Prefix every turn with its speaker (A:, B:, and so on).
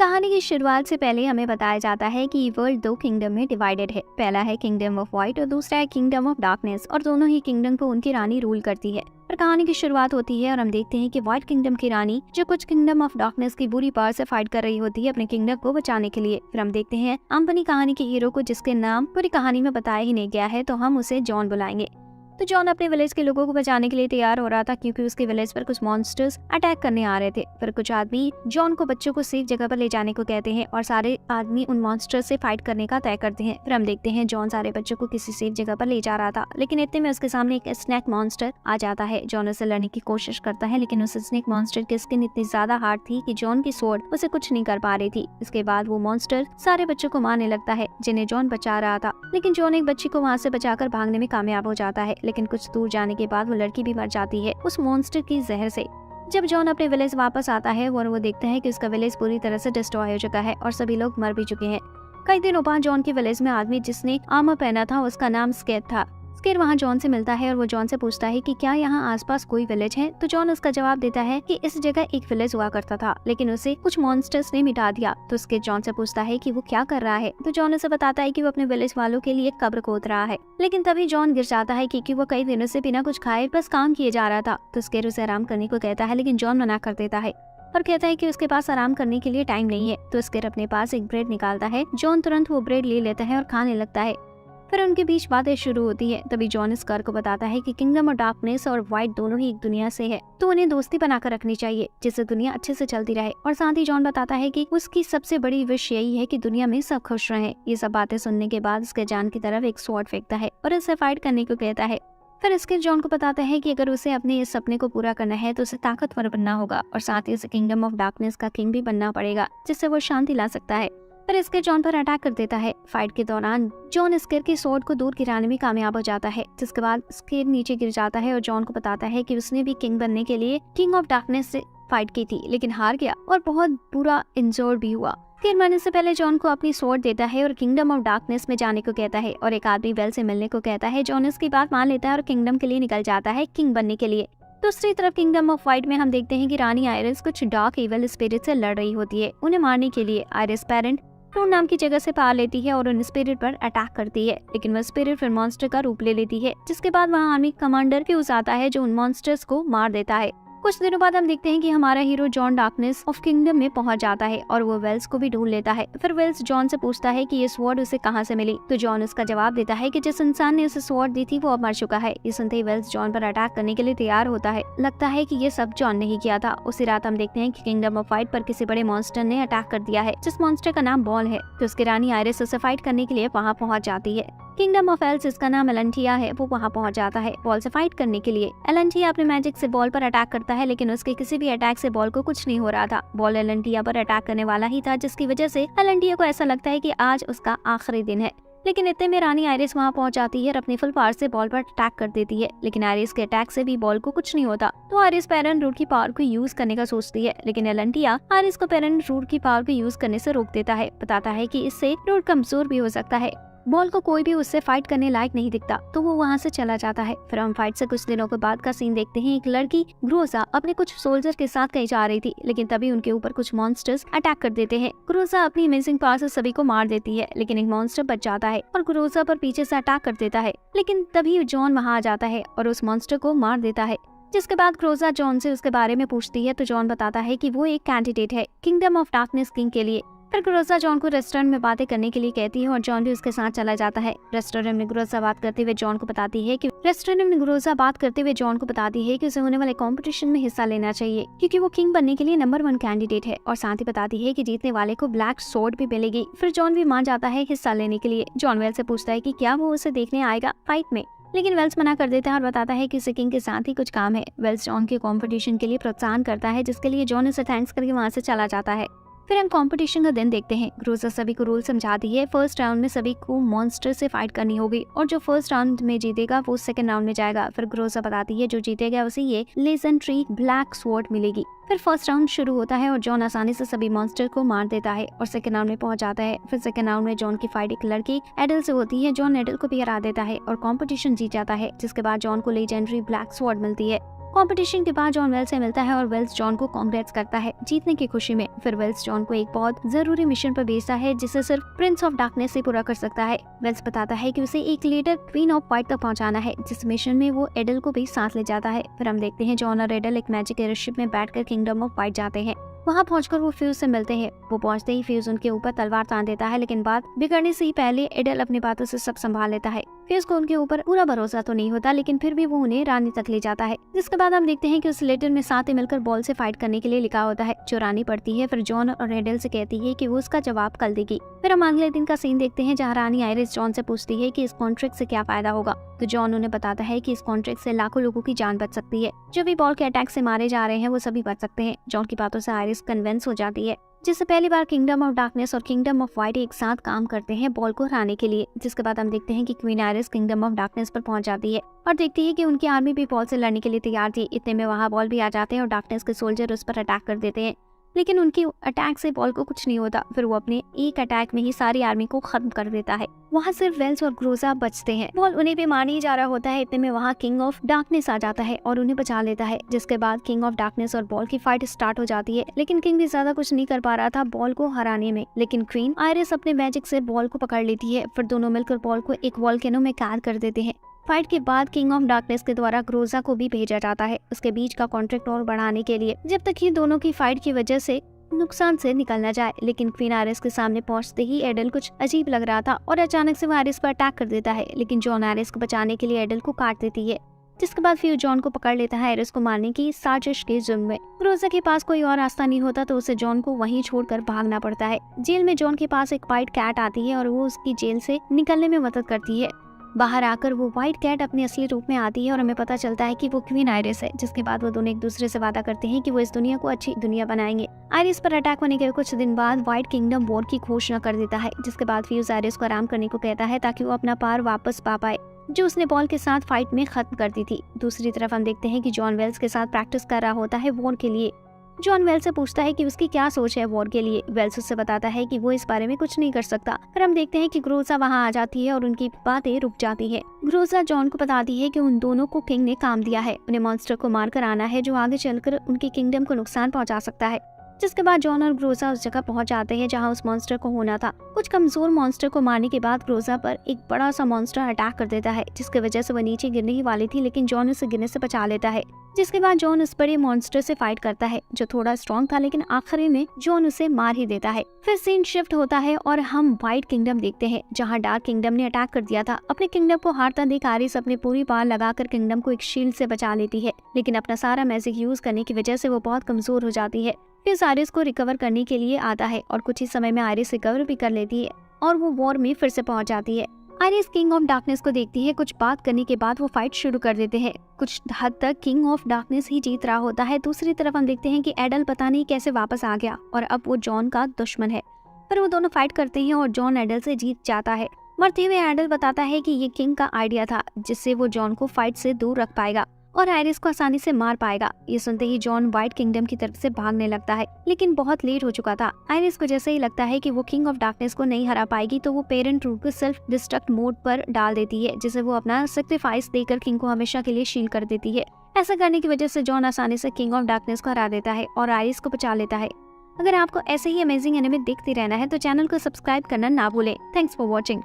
A: कहानी की शुरुआत से पहले हमें बताया जाता है कि वर्ल्ड दो किंगडम में डिवाइडेड है। पहला है किंगडम ऑफ व्हाइट और दूसरा है किंगडम ऑफ डार्कनेस, और दोनों ही किंगडम को उनकी रानी रूल करती है। और कहानी की शुरुआत होती है और हम देखते हैं कि व्हाइट किंगडम की रानी जो कुछ किंगडम ऑफ डार्कनेस की बुरी पावर से फाइट कर रही होती है अपने किंगडम को बचाने के लिए। फिर हम देखते हैं अंबनी कहानी के हीरो को, जिसके नाम पूरी कहानी में बताया ही नहीं गया है, तो हम उसे जॉन बुलाएंगे। तो जॉन अपने विलेज के लोगों को बचाने के लिए तैयार हो रहा था, क्योंकि उसके विलेज पर कुछ मॉन्स्टर्स अटैक करने आ रहे थे। फिर कुछ आदमी जॉन को बच्चों को सेफ जगह पर ले जाने को कहते हैं और सारे आदमी उन मॉन्स्टर्स से फाइट करने का तय करते हैं। फिर हम देखते हैं जॉन सारे बच्चों को किसी सेफ जगह पर ले जा रहा था, लेकिन इतने में उसके सामने एक स्नेक मॉन्स्टर आ जाता है। जॉन उससे लड़ने की कोशिश करता है, लेकिन उस स्नेक मॉन्स्टर की स्किन इतनी ज्यादा हार्ड थी कि जॉन की स्वॉर्ड उसे कुछ नहीं कर पा रही थी। इसके बाद वो मॉन्स्टर सारे बच्चों को मारने लगता है जिन्हें जॉन बचा रहा था, लेकिन जॉन एक बच्ची को वहाँ से बचाकर भागने में कामयाब हो जाता है। लेकिन कुछ दूर जाने के बाद वो लड़की भी मर जाती है उस मॉन्स्टर की जहर से। जब जॉन अपने विलेज वापस आता है और वो देखता है कि उसका विलेज पूरी तरह से डिस्ट्रॉय हो चुका है और सभी लोग मर भी चुके हैं। कई दिनों बाद जॉन के विलेज में आदमी जिसने आर्मर पहना था उसका नाम स्केर था। स्केर वहाँ जॉन से मिलता है और वो जॉन से पूछता है कि क्या यहाँ आसपास कोई विलेज है। तो जॉन उसका जवाब देता है कि इस जगह एक विलेज हुआ करता था, लेकिन उसे कुछ मॉन्स्टर्स ने मिटा दिया। तो स्केर जॉन से पूछता है कि वो क्या कर रहा है। तो जॉन उसे बताता है कि वो अपने विलेज वालों के लिए कब्र खोद रहा है। लेकिन तभी जॉन गिर जाता है क्योंकि वो कई दिनों से बिना कुछ खाए बस काम किए जा रहा था। तो स्केर उसे आराम करने को कहता है, लेकिन जॉन मना कर देता है और कहता है कि उसके पास आराम करने के लिए टाइम नहीं है। तो स्केर अपने पास एक ब्रेड निकालता है। जॉन तुरंत वो ब्रेड ले लेता है और खाने लगता है। फिर उनके बीच बातें शुरू होती है। तभी जॉन स्कार को बताता है कि किंगडम ऑफ डार्कनेस और व्हाइट दोनों ही एक दुनिया से है, तो उन्हें दोस्ती बनाकर रखनी चाहिए जिससे दुनिया अच्छे से चलती रहे। और साथ ही जॉन बताता है कि उसकी सबसे बड़ी विश यही है कि दुनिया में सब खुश रहें। ये सब बातें सुनने के बाद उसके जान की तरफ एक स्वॉर्ड फेंकता है और इससे फाइट करने को कहता है। फिर इसके जॉन को बताता है कि अगर उसे अपने इस सपने को पूरा करना है तो उसे ताकतवर बनना होगा और साथ ही उसे किंगडम ऑफ डार्कनेस का किंग भी बनना पड़ेगा, जिससे वो शांति ला सकता है। फिर स्केर जॉन पर अटैक कर देता है। फाइट के दौरान जॉन स्केर की स्वॉर्ड को दूर गिराने में कामयाब हो जाता है, जिसके बाद स्केर नीचे गिर जाता है और जॉन को बताता है कि उसने भी किंग बनने के लिए किंग ऑफ डार्कनेस से फाइट की थी, लेकिन हार गया और बहुत बुरा इंजर्ड भी हुआ। स्केर मरने से पहले जॉन को अपनी स्वॉर्ड देता है और किंगडम ऑफ डार्कनेस में जाने को कहता है और एक आदमी वेल से मिलने को कहता है। जॉन इसकी बात मान लेता है और किंगडम के लिए निकल जाता है किंग बनने के लिए। दूसरी तरफ किंगडम ऑफ व्हाइट में हम देखते हैं कि रानी आयरिस कुछ डार्क इविल स्पिरिट से लड़ रही होती है। उन्हें मारने के लिए आयरिस पेरेंट टून नाम की जगह से पार लेती है और उन स्पिरिट पर अटैक करती है, लेकिन वह स्पिरिट फिर मॉन्स्टर का रूप ले लेती है, जिसके बाद वहाँ आर्मी कमांडर फ्यूज आता है जो उन मॉन्स्टर्स को मार देता है। कुछ दिनों बाद हम देखते हैं कि हमारा hero John darkness of kingdom में पहुंच जाता है और वो वेल्स को भी ढूंढ लेता है। फिर वेल्स जॉन से पूछता है कि ये स्वॉर्ड उसे कहां से मिली। तो जॉन उसका जवाब देता है कि जिस इंसान ने उसे स्वॉर्ड दी थी वो अब मर चुका है। ये सुनते ही वेल्स जॉन पर अटैक करने के लिए तैयार होता है। लगता है कि ये सब जॉन ने ही किया था। उसी रात हम देखते हैं कि किंगडम ऑफ व्हाइट पर किसी बड़े मॉन्स्टर ने अटैक कर दिया है, जिस मॉन्स्टर का नाम बॉल है। तो उसकी रानी आयरिस उसे फाइट करने के लिए वहाँ पहुँच जाती है। किंगडम ऑफ एल्स, जिसका नाम एलेंटिया है, वो वहाँ पहुँच जाता है बॉल से फाइट करने के लिए। एलेंटिया अपने मैजिक से बॉल पर अटैक करता है, लेकिन उसके किसी भी अटैक से बॉल को कुछ नहीं हो रहा था। बॉल एलेंटिया पर अटैक करने वाला ही था, जिसकी वजह से एलेंटिया को ऐसा लगता है कि आज उसका आखिरी दिन है। लेकिन इतने में रानी आयरिस वहाँ पहुँच जाती है और अपनी फुल पावर से बॉल पर अटैक कर देती है, लेकिन आयरिस के अटैक से भी बॉल को कुछ नहीं होता। तो आयरिस पेरेंट रूट की पावर को यूज करने का सोचती है, लेकिन एलेंटिया आयरिस को पेरेंट रूट की पावर को यूज करने से रोक देता है। बताता है कि इससे रूट कमजोर भी हो सकता है। बॉल को कोई भी उससे फाइट करने लायक नहीं दिखता, तो वो वहाँ से चला जाता है। फिर हम फाइट से कुछ दिनों के बाद का सीन देखते हैं। एक लड़की ग्रोजा अपने कुछ सोल्जर के साथ कहीं जा रही थी, लेकिन तभी उनके ऊपर कुछ मॉन्स्टर्स अटैक कर देते हैं। ग्रोजा अपनी अमेजिंग पावर से सभी को मार देती है, लेकिन एक मॉन्स्टर बच जाता है और ग्रोजा पर पीछे से अटैक कर देता है। लेकिन तभी जॉन वहाँ आ जाता है और उस मॉन्स्टर को मार देता है, जिसके बाद ग्रोजा जॉन से उसके बारे में पूछती है। तो जॉन बताता है कि वो एक कैंडिडेट है किंगडम ऑफ डार्कनेस किंग के लिए। फिर ग्रोजा जॉन को रेस्टोरेंट में बातें करने के लिए कहती है और जॉन भी उसके साथ चला जाता है। रेस्टोरेंट में ग्रोजा बात करते हुए जॉन को बताती है कि उसे होने वाले कंपटीशन में हिस्सा लेना चाहिए, क्योंकि वो किंग बनने के लिए नंबर 1 कैंडिडेट है, और साथ ही बताती है कि जीतने वाले को ब्लैक स्वॉर्ड भी मिलेगी। फिर जॉन भी मान जाता है हिस्सा लेने के लिए। जॉन वेल से पूछता है कि क्या वो उसे देखने आएगा फाइट में, लेकिन वेल्स मना कर देता है और बताता है कि उसे किंग के साथ ही कुछ काम है। वेल्स जॉन के कंपटीशन के लिए प्रोत्साहन करता है, जिसके लिए जॉन उसे थैंक्स करके वहाँ से चला जाता है। फिर हम कंपटीशन का दिन देखते हैं। ग्रोजा सभी को रूल समझाती है। फर्स्ट राउंड में सभी को मॉन्स्टर से फाइट करनी होगी और जो फर्स्ट राउंड में जीतेगा वो सेकंड राउंड में जाएगा। फिर ग्रोजा बताती है जो जीतेगा उसे ये लेजेंडरी ब्लैक स्वॉर्ड मिलेगी। फिर फर्स्ट राउंड शुरू होता है और जॉन आसानी से सभी मॉन्स्टर को मार देता है और सेकंड राउंड में पहुंच जाता है। फिर सेकंड राउंड में जॉन की फाइट एक लड़की एडल से होती है। जॉन एडल को भी हरा देता है और कंपटीशन जीत जाता है, जिसके बाद जॉन को लेजेंडरी ब्लैक स्वॉर्ड मिलती है। कंपटीशन के बाद जॉन वेल्स से मिलता है और वेल्स जॉन को कांग्रेट्स करता है जीतने की खुशी में। फिर वेल्स जॉन को एक बहुत जरूरी मिशन पर भेजता है जिसे सिर्फ प्रिंस ऑफ डार्कनेस से पूरा कर सकता है। वेल्स बताता है कि उसे एक लीडर क्वीन ऑफ व्हाइट तक पहुंचाना है, जिस मिशन में वो एडल को भी साथ ले जाता है। फिर हम देखते हैं जॉन और एडल एक मैजिक एयरशिप में बैठकर किंगडम ऑफ व्हाइट जाते हैं। वहाँ पहुंचकर वो फ्यूज से मिलते हैं। वो पहुंचते ही फ्यूज उनके ऊपर तलवार तान देता है, लेकिन बात बिगड़ने से ही पहले एडल अपनी बातों से सब संभाल लेता है। फ्यूज को उनके ऊपर पूरा भरोसा तो नहीं होता, लेकिन फिर भी वो उन्हें रानी तक ले जाता है। जिसके बाद हम देखते हैं कि उस लेटर में साथ ही मिलकर बॉल से फाइट करने के लिए लिखा होता है, जो रानी पढ़ती है। फिर जॉन और एडल से कहती है कि वो उसका जवाब कल देगी। फिर हम अगले दिन का सीन देखते हैं जहाँ रानी आयरिस जॉन से पूछती है कि इस कॉन्ट्रैक्ट से क्या फायदा होगा। तो जॉन उन्हें बताता है कि इस कॉन्ट्रैक्ट से लाखों लोगों की जान बच सकती है। जो भी बॉल के अटैक से मारे जा रहे हैं वो सभी बच सकते हैं। जॉन की बातों से आयरिस कन्विंस हो जाती है, जिससे पहली बार किंगडम ऑफ डार्कनेस और किंगडम ऑफ व्हाइट एक साथ काम करते हैं बॉल को हराने के लिए। जिसके बाद हम देखते हैं कि queen iris kingdom of darkness पर पहुंच जाती है और देखती है कि उनकी आर्मी भी बॉल से लड़ने के लिए तैयार थी। इतने में वहाँ बॉल भी आ जाते हैं और डार्कनेस के सोल्जर उस पर अटैक कर देते हैं, लेकिन उनकी अटैक से बॉल को कुछ नहीं होता। फिर वो अपने एक अटैक में ही सारी आर्मी को खत्म कर देता है। वहाँ सिर्फ वेल्स और ग्रोजा बचते हैं। बॉल उन्हें भी मार नहीं जा रहा होता है। इतने में वहाँ किंग ऑफ डार्कनेस आ जाता है और उन्हें बचा लेता है। जिसके बाद किंग ऑफ डार्कनेस और बॉल की फाइट स्टार्ट हो जाती है, लेकिन किंग भी ज्यादा कुछ नहीं कर पा रहा था बॉल को हराने में। लेकिन क्वीन आयरिस अपने मैजिक से बॉल को पकड़ लेती है। फिर दोनों मिलकर बॉल को एक वॉल्केनो में कैद कर देते हैं। फाइट के बाद किंग ऑफ डार्कनेस के द्वारा ग्रोजा को भी भेजा जाता है उसके बीच का कॉन्ट्रैक्ट और बढ़ाने के लिए, जब तक ये दोनों की फाइट की वजह से नुकसान से निकल न जाए। लेकिन क्वीन आयरिस के सामने पहुंचते ही एडल कुछ अजीब लग रहा था और अचानक से वो आयरिस पर अटैक कर देता है, लेकिन जॉन आयरिस को बचाने के लिए एडल को काट देती है। जिसके बाद फिर जॉन को पकड़ लेता है आयरिस को मारने की साजिश के जुर्म में। ग्रोजा के पास कोई और रास्ता नहीं होता तो उसे जॉन को वहीं छोड़कर भागना पड़ता है। जेल में जॉन के पास एक व्हाइट कैट आती है और वो उसकी जेल से निकलने में मदद करती है। बाहर आकर वो व्हाइट कैट अपने असली रूप में आती है और हमें पता चलता है कि वो क्वीन आयरिस है। जिसके बाद वो दोनों एक दूसरे से वादा करते हैं कि वो इस दुनिया को अच्छी दुनिया बनाएंगे। आयरिस पर अटैक होने के कुछ दिन बाद व्हाइट किंगडम वॉर की घोषणा कर देता है, जिसके बाद फ्यूज आयरिस को आराम करने को कहता है ताकि वो अपना पावर वापस पा पाए जो उसने बॉल के साथ फाइट में खत्म कर दी थी। दूसरी तरफ हम देखते हैं कि जॉन वेल्स के साथ प्रैक्टिस कर रहा होता है वॉर के लिए। जॉन वेल्स से पूछता है कि उसकी क्या सोच है वॉर के लिए। वेल्स उससे बताता है कि वो इस बारे में कुछ नहीं कर सकता। फिर हम देखते हैं कि ग्रोजा वहां आ जाती है और उनकी बातें रुक जाती है। ग्रोजा जॉन को बताती है कि उन दोनों को किंग ने काम दिया है, उन्हें मॉन्स्टर को मार कर आना है जो आगे चलकर उनके किंगडम को नुकसान पहुंचा सकता है। जिसके बाद जॉन और ग्रोजा उस जगह पहुंच जाते हैं जहां उस मॉन्स्टर को होना था। कुछ कमजोर मॉन्स्टर को मारने के बाद ग्रोजा पर एक बड़ा सा मॉन्स्टर अटैक कर देता है, जिसकी वजह से वो नीचे गिरने ही वाली थी, लेकिन जॉन उसे गिरने से बचा लेता है। जिसके बाद जॉन उस बड़े मॉन्स्टर से फाइट करता है जो थोड़ा स्ट्रॉन्ग था, लेकिन आखिरी में जॉन उसे मार ही देता है। फिर सीन शिफ्ट होता है और हम व्हाइट किंगडम देखते हैं जहाँ डार्क किंगडम ने अटैक कर दिया था। अपने किंगडम को हारता देख आयरिस अपनी पूरी पावर लगाकर किंगडम को एक शील्ड से बचा लेती है, लेकिन अपना सारा मैजिक यूज करने की वजह से वो बहुत कमजोर हो जाती है। फिर आयरिस को रिकवर करने के लिए आता है और कुछ ही समय में आयरिस रिकवर भी कर लेती है और वो वॉर में फिर से पहुंच जाती है। आयरिस किंग ऑफ डार्कनेस को देखती है। कुछ बात करने के बाद वो फाइट शुरू कर देते हैं। कुछ हद तक किंग ऑफ डार्कनेस ही जीत रहा होता है। दूसरी तरफ हम देखते हैं कि एडल पता नहीं कैसे वापस आ गया और अब वो जॉन का दुश्मन है। पर वो दोनों फाइट करते हैं और जॉन एडल से जीत जाता है। मरते हुए एडल बताता है कि ये किंग का आइडिया था जिससे वो जॉन को फाइट से दूर रख पाएगा और आयरिस को आसानी से मार पाएगा। ये सुनते ही जॉन व्हाइट किंगडम की तरफ से भागने लगता है, लेकिन बहुत लेट हो चुका था। आयरिस को जैसे ही लगता है कि वो किंग ऑफ डार्कनेस को नहीं हरा पाएगी तो वो पेरेंट रूट को सेल्फ डिस्ट्रक्ट मोड पर डाल देती है, जिसे वो अपना सेक्रीफाइस देकर किंग को हमेशा के लिए शील कर देती है। ऐसा करने की वजह से जॉन आसानी से किंग ऑफ डार्कनेस को हरा देता है और आयरिस को बचा लेता है। अगर आपको ऐसे ही अमेजिंग एनिमे देखते रहना है तो चैनल को सब्सक्राइब करना ना भूलें। Thanks for watching.